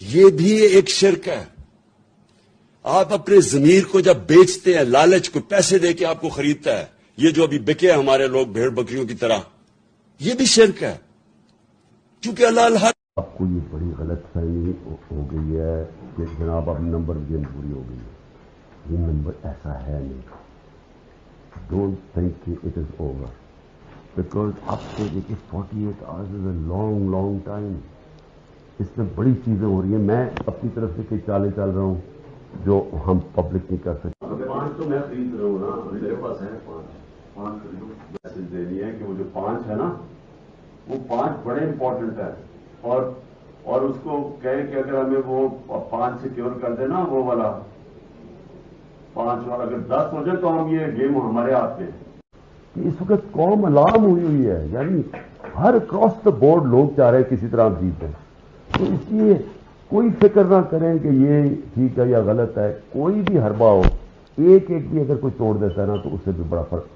یہ بھی ایک شرک ہے. آپ اپنے ضمیر کو جب بیچتے ہیں، لالچ کو پیسے دے کے آپ کو خریدتا ہے، یہ جو ابھی بکے ہمارے لوگ بھیڑ بکریوں کی طرح، یہ بھی شرک ہے. کیونکہ اللہ الحق آپ کو یہ بڑی غلط فہمی ہو گئی ہے کہ جناب اب نمبر گیم پوری ہو گئی ہے. یہ نمبر ایسا ہے نہیں. ڈونٹ تھنک کہ اٹ از اوور، بیکاز اب سے دیکھیے 48 hours is a long time. اس میں بڑی چیزیں ہو رہی ہیں. میں اپنی طرف سے کئی چالیں چل رہا ہوں جو ہم پبلک نہیں کر سکتے. 5 تو میں خرید رہا ہوں نا، میرے پاس ہے 5 خریدوں. میسج دینی ہے کہ وہ جو 5 ہے نا، وہ 5 بڑے امپورٹنٹ ہے. اور اس کو کہے کہ اگر ہمیں وہ 5 سیکیور کر دے نا، وہ والا 5 والا اگر 10 ہو جائے تو ہم یہ گیم ہمارے ہاتھ پہ. اس وقت قوم الارم ہوئی ہے، یعنی ہر اکراس دا بورڈ لوگ چاہ رہے ہیں کسی طرح جیت جائیں. تو اس لیے کوئی فکر نہ کریں کہ یہ ٹھیک ہے یا غلط ہے. کوئی بھی حربہ ہو، ایک بھی اگر کوئی توڑ دیتا ہے نا تو اس سے بھی بڑا فرق